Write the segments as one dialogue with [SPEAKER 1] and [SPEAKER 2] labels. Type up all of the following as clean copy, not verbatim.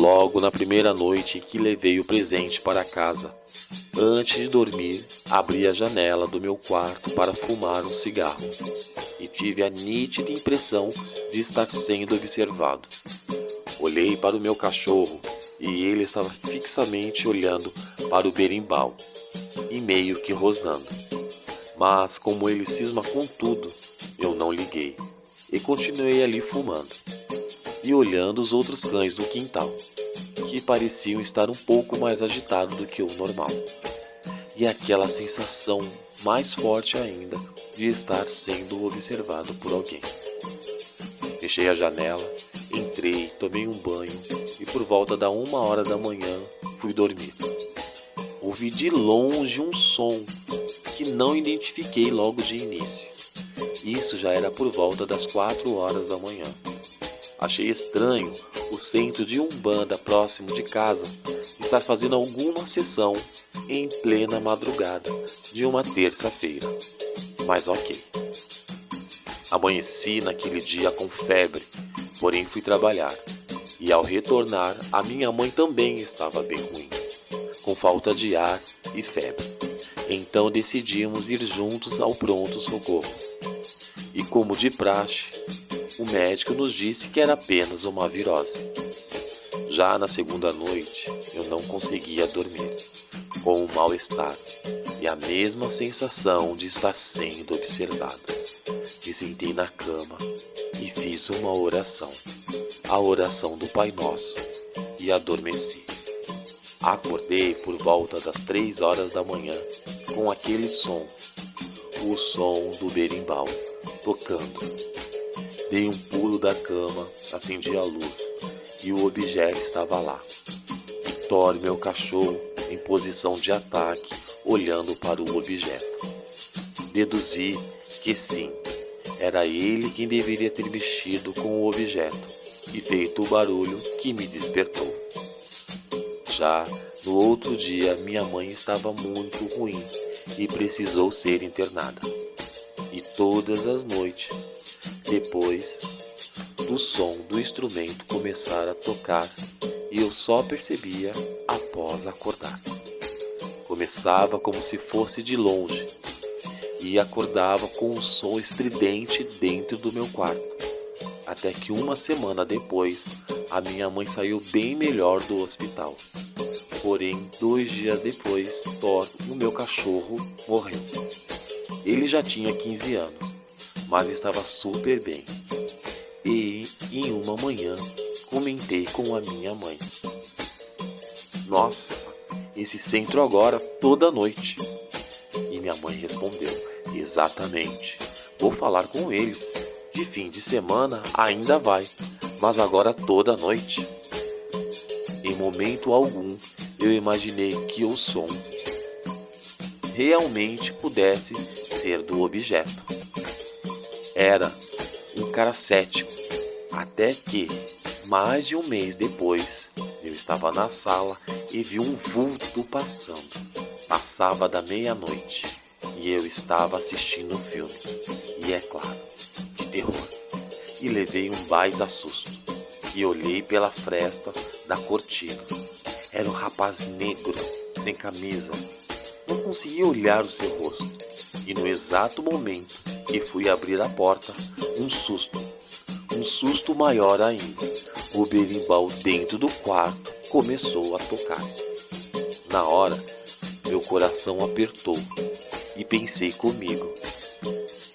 [SPEAKER 1] logo na primeira noite que levei o presente para casa. Antes de dormir, abri a janela do meu quarto para fumar um cigarro e tive a nítida impressão de estar sendo observado. Olhei para o meu cachorro e ele estava fixamente olhando para o berimbau e meio que rosnando. Mas como ele cisma com tudo, eu não liguei e continuei ali fumando e olhando os outros cães do quintal, que pareciam estar um pouco mais agitados do que o normal. E aquela sensação mais forte ainda de estar sendo observado por alguém. Fechei a janela, entrei, tomei um banho e por volta da 1h da manhã fui dormir. Ouvi de longe um som que não identifiquei logo de início. Isso já era por volta das 4h da manhã. Achei estranho o centro de Umbanda próximo de casa estar fazendo alguma sessão em plena madrugada de uma terça-feira. Mas ok. Amanheci naquele dia com febre, porém fui trabalhar. E ao retornar, a minha mãe também estava bem ruim, com falta de ar e febre. Então decidimos ir juntos ao pronto-socorro. E como de praxe, o médico nos disse que era apenas uma virose. Já na segunda noite, eu não conseguia dormir, com um mal-estar e a mesma sensação de estar sendo observado. Me sentei na cama e fiz uma oração, a oração do Pai Nosso, e adormeci. Acordei por volta das 3h da manhã com aquele som, o som do berimbau, tocando. Dei um pulo da cama, acendi a luz e o objeto estava lá. Vitório, meu cachorro, em posição de ataque, olhando para o objeto. Deduzi que sim, era ele quem deveria ter mexido com o objeto e feito o barulho que me despertou. Já no outro dia, minha mãe estava muito ruim e precisou ser internada. E todas as noites, depois do som do instrumento começar a tocar, e eu só percebia após acordar. Começava como se fosse de longe e acordava com um som estridente dentro do meu quarto. Até que uma semana depois, a minha mãe saiu bem melhor do hospital. Porém, 2 dias depois, Thor, o meu cachorro, morreu. Ele já tinha 15 anos, mas estava super bem. E em uma manhã comentei com a minha mãe: "Nossa, esse centro agora toda noite." E minha mãe respondeu: "Exatamente, vou falar com eles. De fim de semana ainda vai, mas agora toda noite." Em momento algum eu imaginei que o som realmente pudesse ser do objeto. Era um cara cético, até que, mais de um mês depois, eu estava na sala e vi um vulto passando. Passava da meia-noite e eu estava assistindo um filme, e é claro, de terror, e levei um baita susto, e olhei pela fresta da cortina. Era um rapaz negro, sem camisa. Não conseguia olhar o seu rosto, e no exato momento que fui abrir a porta, um susto maior ainda. O berimbau dentro do quarto começou a tocar. Na hora, meu coração apertou e pensei comigo: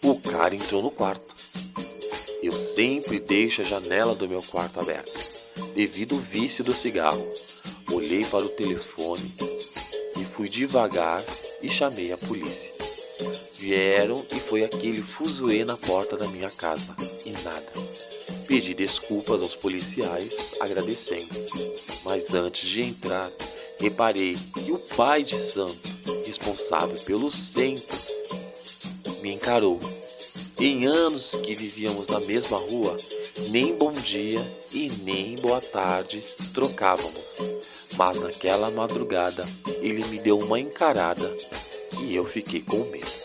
[SPEAKER 1] o cara entrou no quarto. Eu sempre deixo a janela do meu quarto aberta, devido ao vício do cigarro. Olhei para o telefone e fui devagar e chamei a polícia. Vieram e foi aquele fuzuê na porta da minha casa, e nada. Pedi desculpas aos policiais, agradecendo, mas antes de entrar, reparei que o pai de santo, responsável pelo centro, me encarou. Em anos que vivíamos na mesma rua, nem bom dia e nem boa tarde trocávamos, mas naquela madrugada ele me deu uma encarada que eu fiquei com medo.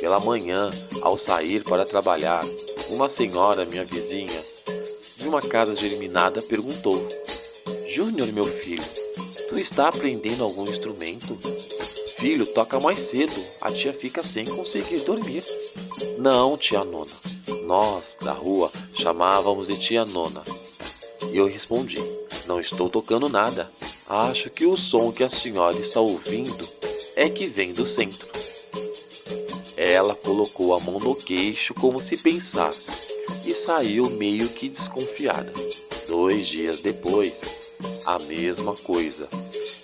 [SPEAKER 1] Pela manhã, ao sair para trabalhar, uma senhora, minha vizinha, de uma casa germinada, perguntou: Júnior, meu filho, tu está aprendendo algum instrumento? Filho, toca mais cedo, a tia fica sem conseguir dormir. Não, tia Nona. Nós, da rua, chamávamos de tia Nona. E eu respondi: não estou tocando nada. Acho que o som que a senhora está ouvindo é que vem do centro. Ela colocou a mão no queixo como se pensasse e saiu meio que desconfiada. 2 dias depois, a mesma coisa.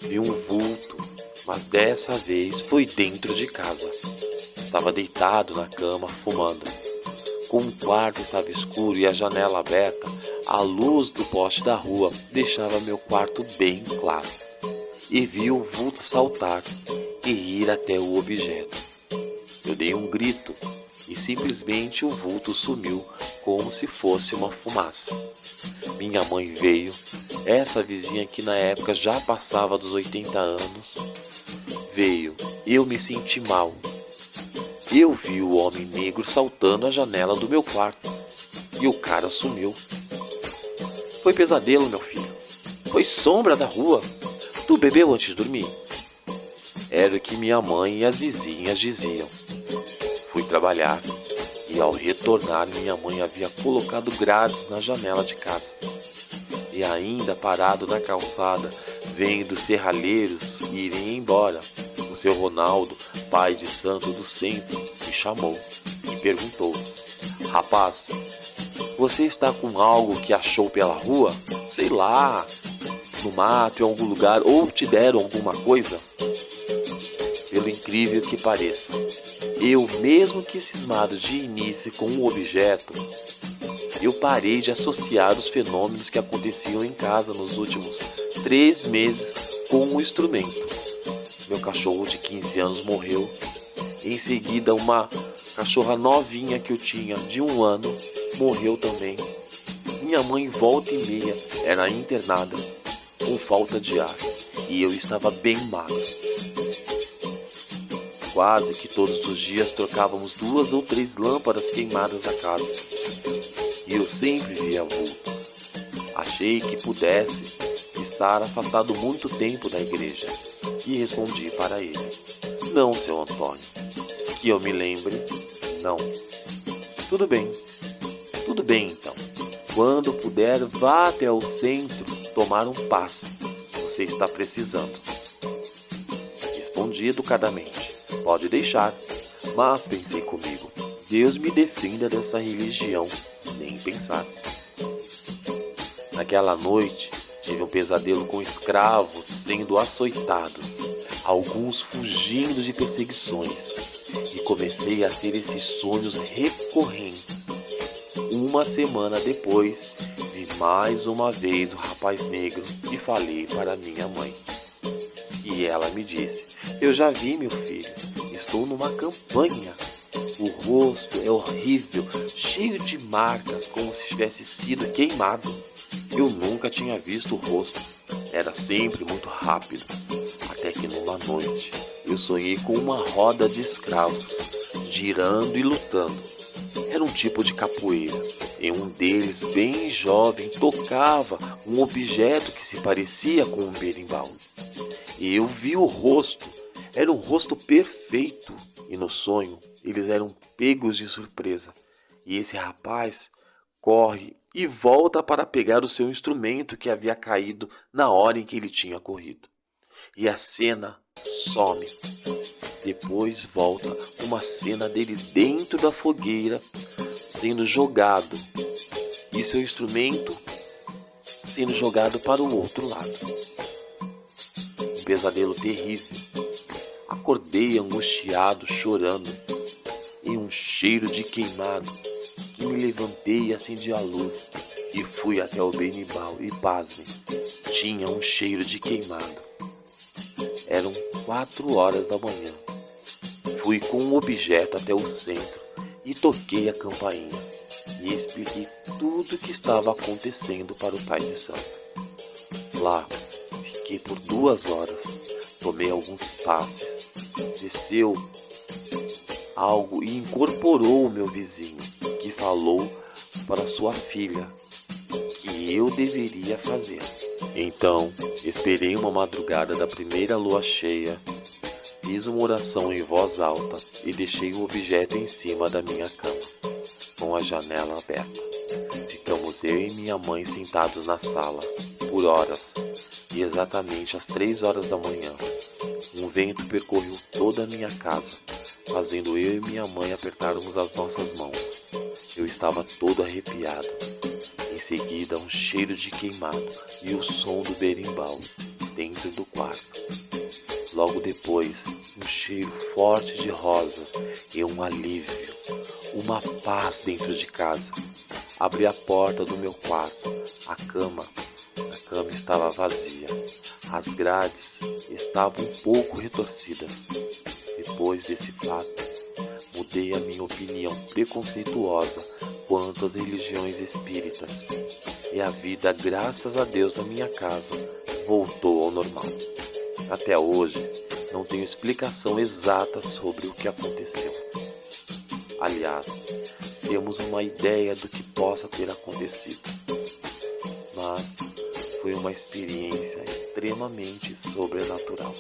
[SPEAKER 1] Vi um vulto, mas dessa vez foi dentro de casa. Estava deitado na cama, fumando. Como o quarto estava escuro e a janela aberta, a luz do poste da rua deixava meu quarto bem claro. E vi o vulto saltar e ir até o objeto. Eu dei um grito e simplesmente o vulto sumiu como se fosse uma fumaça. Minha mãe veio, essa vizinha que na época já passava dos 80 anos, veio. Eu me senti mal. Eu vi o homem negro saltando a janela do meu quarto e o cara sumiu. Foi pesadelo, meu filho. Foi sombra da rua. Tu bebeu antes de dormir? Era o que minha mãe e as vizinhas diziam. Fui trabalhar e ao retornar minha mãe havia colocado grades na janela de casa. E ainda parado na calçada, vendo os serralheiros irem embora, o seu Ronaldo, pai de santo do centro, me chamou e perguntou: rapaz, você está com algo que achou pela rua? Sei lá, no mato, em algum lugar, ou te deram alguma coisa? Pelo incrível que pareça, eu, mesmo que cismado de início com o objeto, eu parei de associar os fenômenos que aconteciam em casa nos últimos 3 meses com o instrumento. Meu cachorro de 15 anos morreu. Em seguida, uma cachorra novinha que eu tinha de 1 ano morreu também. Minha mãe, volta e meia, era internada com falta de ar e eu estava bem magro. Quase que todos os dias trocávamos 2 ou 3 lâmpadas queimadas da casa. E eu sempre via vulto. Achei que pudesse estar afastado muito tempo da igreja. E respondi para ele: não, seu Antônio. Que eu me lembre, não. Tudo bem então. Quando puder, vá até o centro tomar um passe. Você está precisando. Respondi educadamente: pode deixar. Mas pensei comigo: Deus me defenda dessa religião. Nem pensar. Naquela noite, tive um pesadelo com escravos sendo açoitados, alguns fugindo de perseguições, e comecei a ter esses sonhos recorrentes. 1 semana depois, vi mais uma vez o rapaz negro e falei para minha mãe. E ela me disse: eu já vi, meu filho, estou numa campanha. O rosto é horrível, cheio de marcas, como se tivesse sido queimado. Eu nunca tinha visto o rosto. Era sempre muito rápido. Até que numa noite, eu sonhei com uma roda de escravos, girando e lutando. Era um tipo de capoeira. E um deles, bem jovem, tocava um objeto que se parecia com um berimbau. E eu vi o rosto. Era um rosto perfeito. E no sonho, eles eram pegos de surpresa. E esse rapaz corre e volta para pegar o seu instrumento que havia caído na hora em que ele tinha corrido. E a cena some. Depois volta uma cena dele dentro da fogueira, sendo jogado. E seu instrumento sendo jogado para o outro lado. Um pesadelo terrível. Acordei angustiado, chorando, em um cheiro de queimado, que me levantei e acendi a luz, e fui até o berimbau, e pasmem, tinha um cheiro de queimado. Eram 4 horas da manhã. Fui com o objeto até o centro, e toquei a campainha, e expliquei tudo o que estava acontecendo para o pai de santo. Lá, fiquei por 2 horas, tomei alguns passes, desceu algo e incorporou o meu vizinho, que falou para sua filha que eu deveria fazer. Então, esperei uma madrugada da primeira lua cheia, fiz uma oração em voz alta e deixei o objeto em cima da minha cama, com a janela aberta. Ficamos eu e minha mãe sentados na sala, por horas, e exatamente às 3 horas da manhã, um vento percorreu toda a minha casa, fazendo eu e minha mãe apertarmos as nossas mãos. Eu estava todo arrepiado. Em seguida, um cheiro de queimado e o som do berimbau dentro do quarto. Logo depois, um cheiro forte de rosas e um alívio, uma paz dentro de casa. Abri a porta do meu quarto. A cama estava vazia. As grades estavam um pouco retorcidas. Depois desse fato, mudei a minha opinião preconceituosa quanto às religiões espíritas. E a vida, graças a Deus, na minha casa voltou ao normal. Até hoje, não tenho explicação exata sobre o que aconteceu. Aliás, temos uma ideia do que possa ter acontecido. Mas foi uma experiência extremamente sobrenatural.